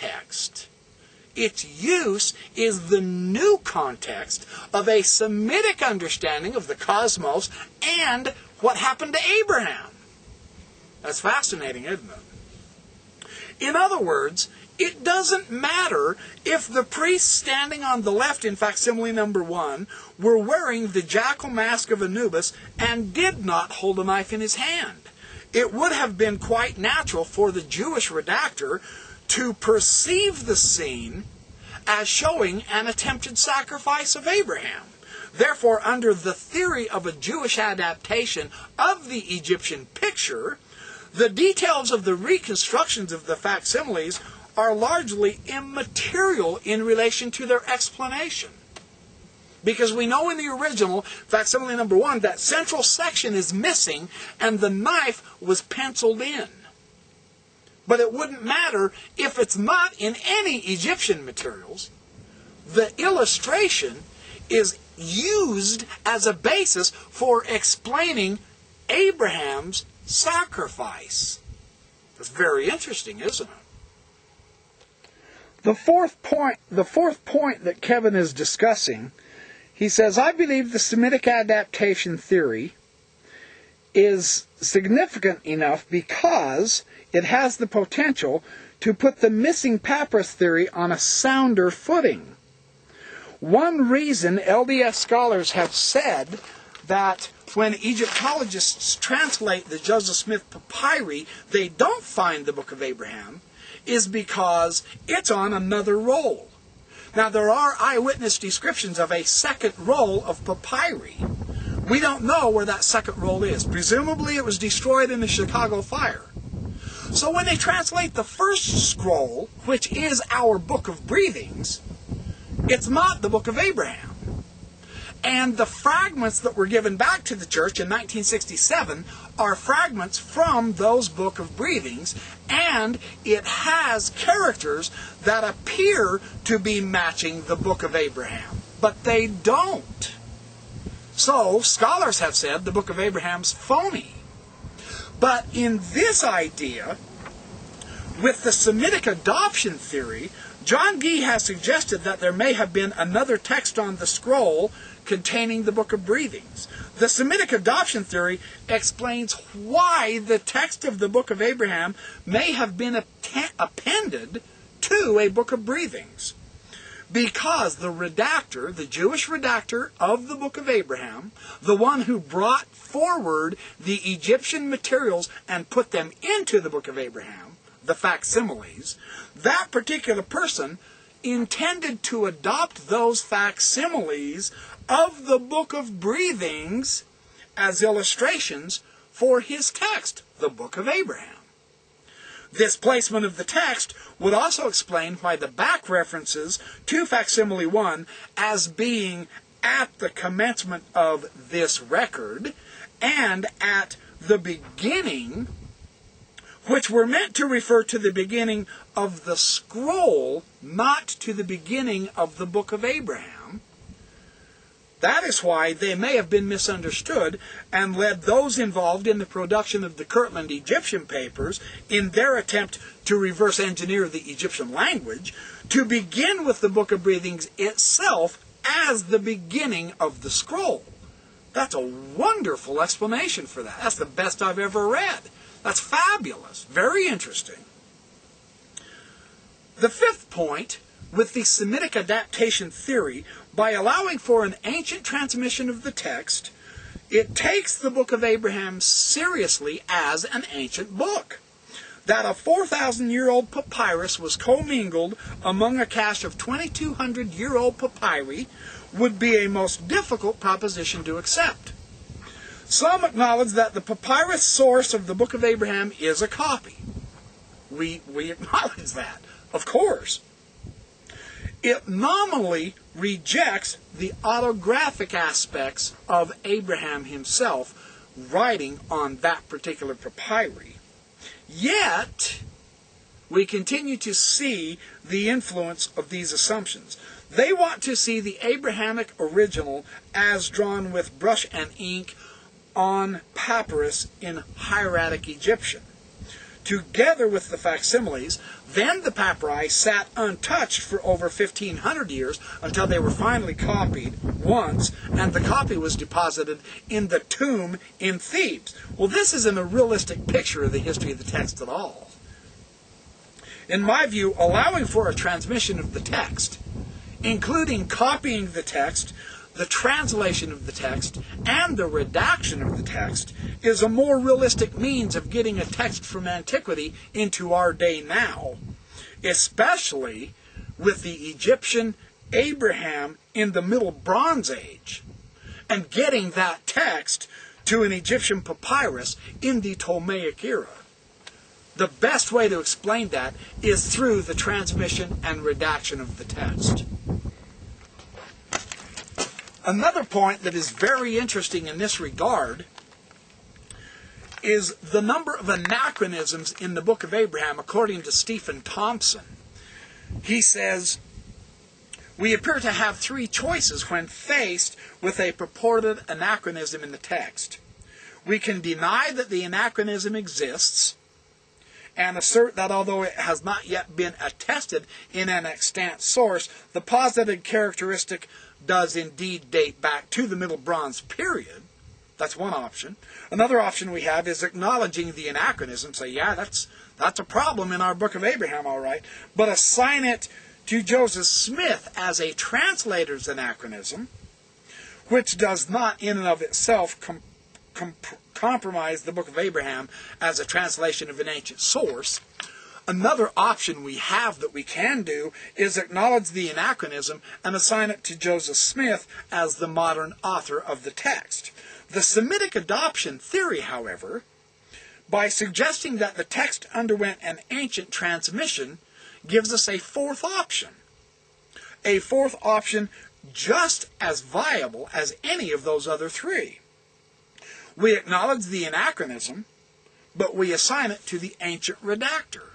context. Its use is the new context of a Semitic understanding of the cosmos and what happened to Abraham. That's fascinating, isn't it? In other words, it doesn't matter if the priests standing on the left in facsimile number 1 were wearing the jackal mask of Anubis and did not hold a knife in his hand. It would have been quite natural for the Jewish redactor to perceive the scene as showing an attempted sacrifice of Abraham. Therefore, under the theory of a Jewish adaptation of the Egyptian picture, the details of the reconstructions of the facsimiles are largely immaterial in relation to their explanation. Because we know in the original, facsimile number 1, that central section is missing and the knife was penciled in. But it wouldn't matter if it's not in any Egyptian materials. The illustration is used as a basis for explaining Abraham's sacrifice. That's very interesting, isn't it? The fourth point that Kevin is discussing, he says, I believe the Semitic adaptation theory is significant enough because it has the potential to put the missing papyrus theory on a sounder footing. One reason LDS scholars have said that when Egyptologists translate the Joseph Smith Papyri, they don't find the Book of Abraham, is because it's on another roll. Now, there are eyewitness descriptions of a second roll of papyri. We don't know where that second roll is. Presumably it was destroyed in the Chicago fire. So when they translate the first scroll, which is our Book of Breathings, it's not the Book of Abraham. And the fragments that were given back to the church in 1967 are fragments from those Book of Breathings, and it has characters that appear to be matching the Book of Abraham, but they don't. So, scholars have said the Book of Abraham's phony. But in this idea, with the Semitic adoption theory, John Gee has suggested that there may have been another text on the scroll containing the Book of Breathings. The Semitic adoption theory explains why the text of the Book of Abraham may have been appended to a Book of Breathings. Because the redactor, the Jewish redactor of the Book of Abraham, the one who brought forward the Egyptian materials and put them into the Book of Abraham, the facsimiles, that particular person intended to adopt those facsimiles of the Book of Breathings as illustrations for his text, the Book of Abraham. This placement of the text would also explain why the back references to facsimile 1 as being at the commencement of this record and at the beginning, which were meant to refer to the beginning of the scroll, not to the beginning of the Book of Abraham. That is why they may have been misunderstood and led those involved in the production of the Kirtland Egyptian papers in their attempt to reverse engineer the Egyptian language to begin with the Book of Breathings itself as the beginning of the scroll. That's a wonderful explanation for that. That's the best I've ever read. That's fabulous. Very interesting. The fifth point, with the Semitic adaptation theory, by allowing for an ancient transmission of the text, it takes the Book of Abraham seriously as an ancient book. That a 4,000-year-old papyrus was commingled among a cache of 2,200-year-old papyri would be a most difficult proposition to accept. Some acknowledge that the papyrus source of the Book of Abraham is a copy. We acknowledge that, of course. It nominally rejects the autographic aspects of Abraham himself writing on that particular papyri. Yet, we continue to see the influence of these assumptions. They want to see the Abrahamic original as drawn with brush and ink on papyrus in hieratic Egyptian. together with the facsimiles. Then the papyri sat untouched for over 1,500 years until they were finally copied once, and the copy was deposited in the tomb in Thebes. Well, this isn't a realistic picture of the history of the text at all. In my view, allowing for a transmission of the text, including copying the text, the translation of the text, and the redaction of the text, is a more realistic means of getting a text from antiquity into our day now, especially with the Egyptian Abraham in the Middle Bronze Age, and getting that text to an Egyptian papyrus in the Ptolemaic era. The best way to explain that is through the transmission and redaction of the text. Another point that is very interesting in this regard is the number of anachronisms in the Book of Abraham, according to Stephen Thompson. He says, we appear to have three choices when faced with a purported anachronism in the text. We can deny that the anachronism exists, and assert that although it has not yet been attested in an extant source, the posited characteristic does indeed date back to the Middle Bronze period. That's one option. Another option we have is acknowledging the anachronism, say, yeah, that's a problem in our Book of Abraham, all right, but assign it to Joseph Smith as a translator's anachronism, which does not in and of itself compromise the Book of Abraham as a translation of an ancient source. Another option we have that we can do is acknowledge the anachronism and assign it to Joseph Smith as the modern author of the text. The Semitic adoption theory, however, by suggesting that the text underwent an ancient transmission, gives us a fourth option. A fourth option just as viable as any of those other three. We acknowledge the anachronism, but we assign it to the ancient redactor.